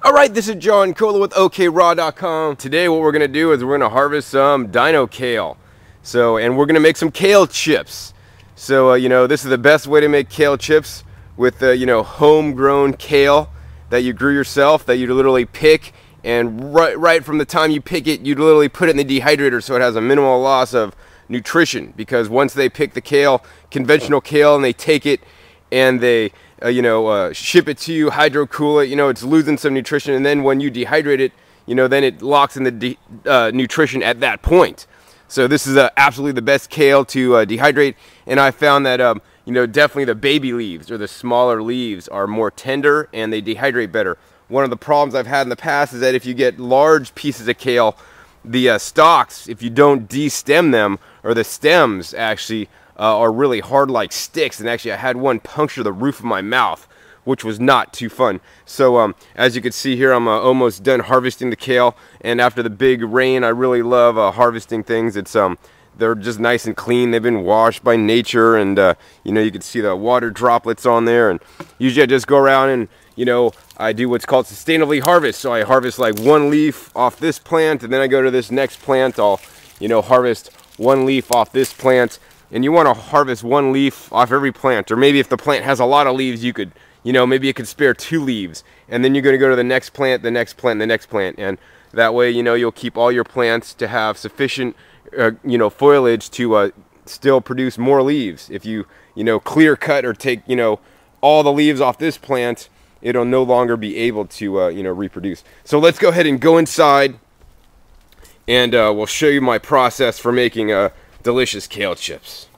Alright, this is John Cola with OKRaw.com. Today what we're going to do is we're going to harvest some dino kale. And we're going to make some kale chips. This is the best way to make kale chips with, homegrown kale that you grew yourself, that you literally pick, and right from the time you pick it, you literally put it in the dehydrator so it has a minimal loss of nutrition. Because once they pick the kale, conventional kale, and they take it and they ship it to you, hydro cool it, it's losing some nutrition, and then when you dehydrate it, then it locks in the nutrition at that point. So this is absolutely the best kale to dehydrate, and I found that definitely the baby leaves or the smaller leaves are more tender and they dehydrate better. One of the problems I've had in the past is that if you get large pieces of kale, the stalks, if you don't de-stem them, or the stems actually are really hard like sticks, and actually I had one puncture the roof of my mouth, which was not too fun. So as you can see here, I'm almost done harvesting the kale, and after the big rain, I really love harvesting things. It's they're just nice and clean. They've been washed by nature, and you can see the water droplets on there. And usually I just go around and I do what's called sustainably harvest. So I harvest like one leaf off this plant, and then I go to this next plant. I'll harvest one leaf off this plant. And you want to harvest one leaf off every plant, or maybe if the plant has a lot of leaves, you could, maybe you could spare 2 leaves, and then you're going to go to the next plant, the next plant, the next plant, and that way, you'll keep all your plants to have sufficient, foliage to still produce more leaves. If you, clear cut or take, all the leaves off this plant, it'll no longer be able to, reproduce. So let's go ahead and go inside, and we'll show you my process for making delicious kale chips.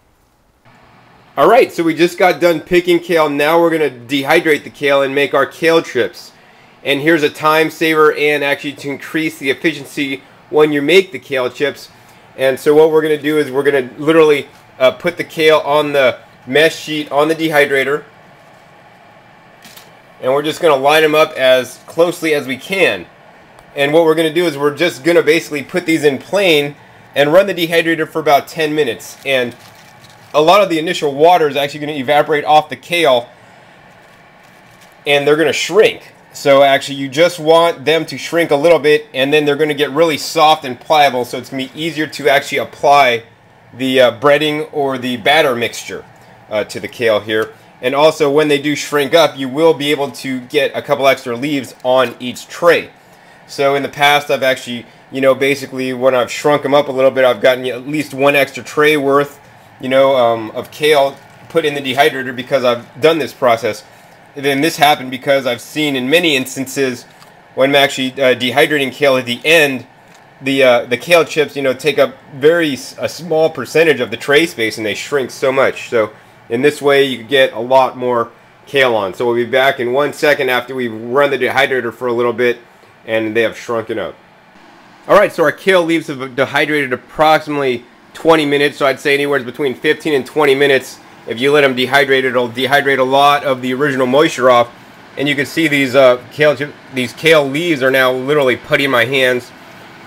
Alright, so we just got done picking kale. Now we're going to dehydrate the kale and make our kale chips. And here's a time saver, and actually to increase the efficiency when you make the kale chips. And so what we're going to do is we're going to literally put the kale on the mesh sheet on the dehydrator. And we're just going to line them up as closely as we can. And what we're going to do is we're just going to basically put these in plain and run the dehydrator for about 10 minutes. And a lot of the initial water is actually going to evaporate off the kale, and they're going to shrink. So actually you just want them to shrink a little bit, and then they're going to get really soft and pliable, so it's going to be easier to actually apply the breading or the batter mixture to the kale here. And also when they do shrink up, you will be able to get a couple extra leaves on each tray. So in the past I've actually basically when I've shrunk them up a little bit, I've gotten at least 1 extra tray worth, of kale put in the dehydrator because I've done this process. And then this happened because I've seen in many instances when I'm actually dehydrating kale at the end, the kale chips, take up a small percentage of the tray space, and they shrink so much. So in this way, you get a lot more kale on. So we'll be back in 1 second after we run the dehydrator for a little bit, and they have shrunken up. Alright, so our kale leaves have dehydrated approximately 20 minutes, so I'd say anywhere between 15 and 20 minutes. If you let them dehydrate, it'll dehydrate a lot of the original moisture off. And you can see these kale leaves are now literally putty in my hands.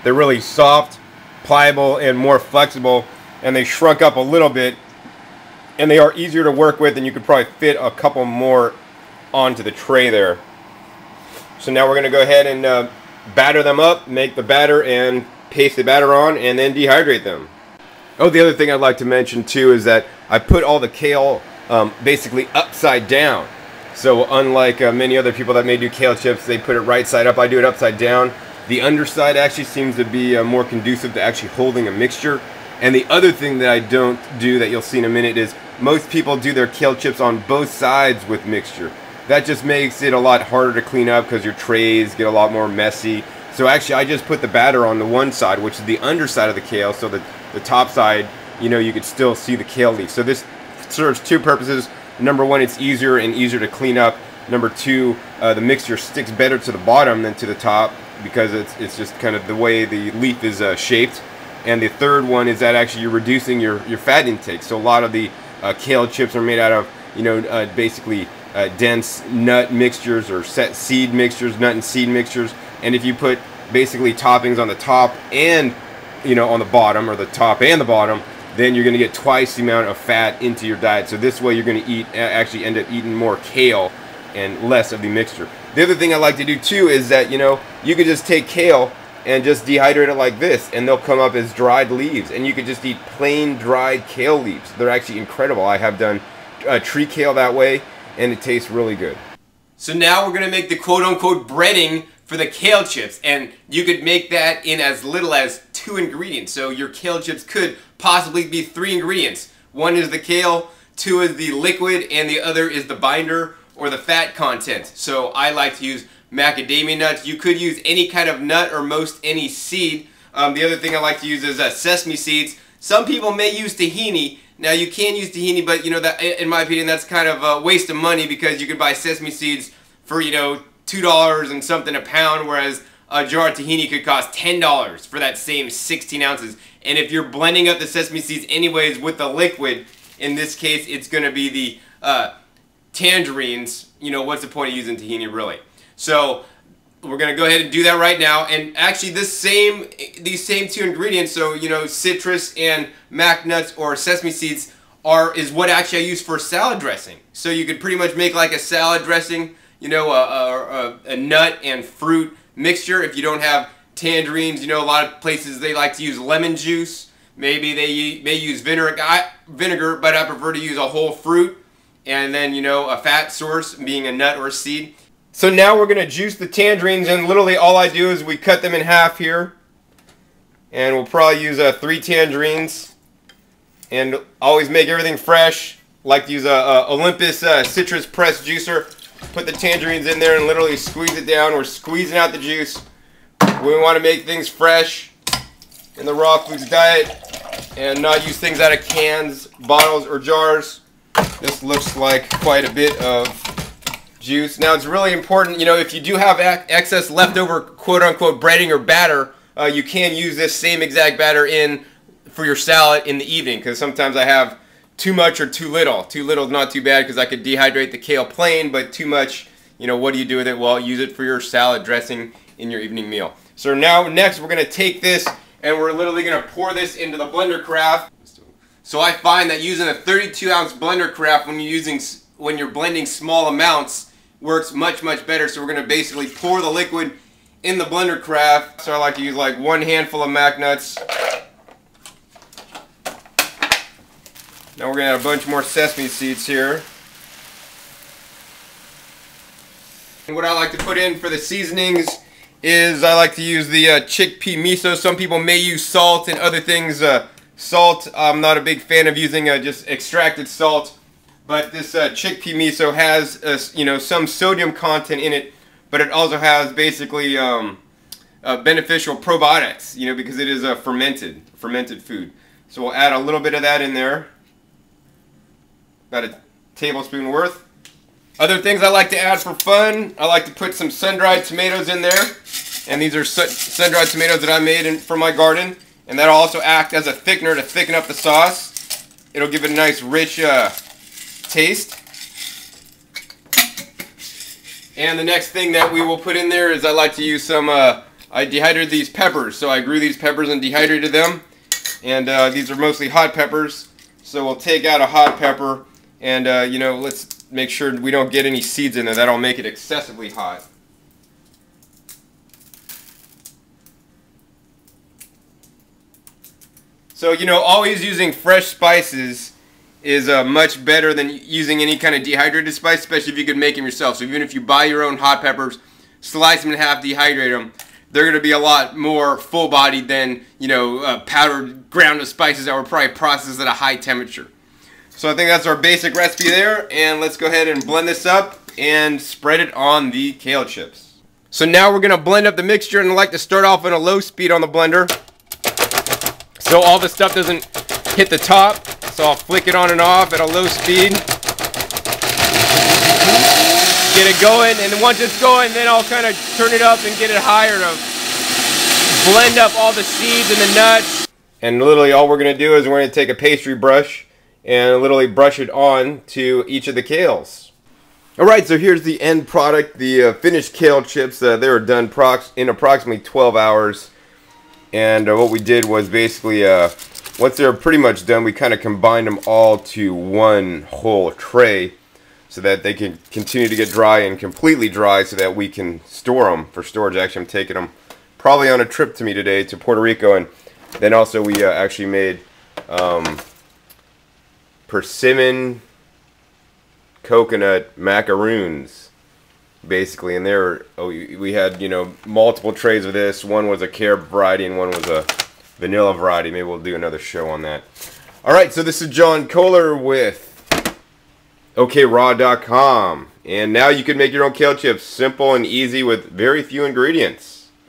They're really soft, pliable, and more flexible, and they shrunk up a little bit. And they are easier to work with, and you could probably fit a couple more onto the tray there. So now we're going to go ahead and batter them up, make the batter, and paste the batter on, and then dehydrate them. Oh, the other thing I'd like to mention too is that I put all the kale basically upside down. So unlike many other people that may do kale chips, they put it right side up. I do it upside down. The underside actually seems to be more conducive to actually holding a mixture. And the other thing that I don't do that you'll see in a minute is most people do their kale chips on both sides with mixture. That just makes it a lot harder to clean up because your trays get a lot more messy. So actually I just put the batter on the one side, which is the underside of the kale, so that the top side, you could still see the kale leaf. So this serves 2 purposes. Number 1, it's easier to clean up. Number 2, the mixture sticks better to the bottom than to the top because it's just kind of the way the leaf is shaped. And the third one is that actually you're reducing your fat intake. So a lot of the kale chips are made out of, basically dense nut mixtures or set seed mixtures, nut and seed mixtures. And if you put basically toppings on the top and on the bottom, or the top and the bottom, then you're going to get twice the amount of fat into your diet. So this way you're going to actually end up eating more kale and less of the mixture. The other thing I like to do too is that, you know, you could just take kale and just dehydrate it like this, and they'll come up as dried leaves, and you could just eat plain dried kale leaves. They're actually incredible. I have done tree kale that way, and it tastes really good. So now we're gonna make the quote-unquote breading for the kale chips, and you could make that in as little as 2 ingredients. So your kale chips could possibly be 3 ingredients. 1 is the kale, 2 is the liquid, and the other is the binder or the fat content. So I like to use macadamia nuts. You could use any kind of nut or most any seed. The other thing I like to use is sesame seeds. Some people may use tahini. Now you can use tahini, but you know that, in my opinion, that's kind of a waste of money, because you could buy sesame seeds for, you know, $2 and something a pound, whereas a jar of tahini could cost $10 for that same 16 ounces. And if you're blending up the sesame seeds anyways with the liquid, in this case it's going to be the tangerines, you know, what's the point of using tahini really? So we're going to go ahead and do that right now. And actually these same 2 ingredients, so, you know, citrus and mac nuts or sesame seeds is what actually I use for salad dressing. So you could pretty much make like a salad dressing, you know, a nut and fruit mixture. If you don't have tangerines, you know, a lot of places they like to use lemon juice. Maybe they may use vinegar, but I prefer to use a whole fruit, and then, you know, a fat source being a nut or a seed. So now we're going to juice the tangerines, and literally all I do is we cut them in half here, and we'll probably use 3 tangerines, and always make everything fresh. Like to use a Olympus citrus press juicer. Put the tangerines in there and literally squeeze it down. We're squeezing out the juice. We want to make things fresh in the raw foods diet and not use things out of cans, bottles, or jars. This looks like quite a bit of juice. Now it's really important, you know, if you do have excess leftover quote-unquote breading or batter, you can use this same exact batter for your salad in the evening, because sometimes I have too much or too little. Too little is not too bad because I could dehydrate the kale plain, but too much, you know, what do you do with it? Well, use it for your salad dressing in your evening meal. So now next we're going to take this and we're literally going to pour this into the blender carafe. So I find that using a 32-ounce blender carafe when you're blending small amounts works much better. So we're going to basically pour the liquid in the blender carafe. So I like to use like 1 handful of mac nuts. Now we're going to add a bunch more sesame seeds here. And what I like to put in for the seasonings is I like to use the chickpea miso. Some people may use salt and other things. Salt, I'm not a big fan of using just extracted salt. But this chickpea miso has you know, some sodium content in it, but it also has basically beneficial probiotics, you know, because it is a fermented food. So we'll add a little bit of that in there. About a tablespoon worth. Other things I like to add for fun, I like to put some sun-dried tomatoes in there. And these are sun-dried tomatoes that I made from my garden. And that'll also act as a thickener to thicken up the sauce. It'll give it a nice rich taste. And the next thing that we will put in there is I like to use some, I dehydrated these peppers. So I grew these peppers and dehydrated them. And these are mostly hot peppers. So we'll take out a hot pepper. And, you know, let's make sure we don't get any seeds in there. That'll make it excessively hot. So, you know, always using fresh spices is much better than using any kind of dehydrated spice, especially if you could make them yourself. So even if you buy your own hot peppers, slice them in half, dehydrate them, they're going to be a lot more full-bodied than, you know, powdered ground of spices that were probably processed at a high temperature. So I think that's our basic recipe there, and let's go ahead and blend this up and spread it on the kale chips. So now we're going to blend up the mixture, and I like to start off on a low speed on the blender so all the stuff doesn't hit the top. So I'll flick it on and off at a low speed. Get it going, and once it's going, then I'll kind of turn it up and get it higher to blend up all the seeds and the nuts. And literally all we're going to do is we're going to take a pastry brush and literally brush it on to each of the kales. Alright, so here's the end product, the finished kale chips. They were done in approximately 12 hours. And what we did was basically, once they were pretty much done, we kind of combined them all to one whole tray. so that they can continue to get dry and completely dry so that we can store them for storage. Actually, I'm taking them probably on a trip to me today to Puerto Rico, and then also we actually made persimmon coconut macaroons, basically. And there we had, you know, multiple trays of this. One was a carob variety and one was a vanilla variety. Maybe we'll do another show on that. All right, so this is John Kohler with OKRaw.com, and now you can make your own kale chips, simple and easy with very few ingredients.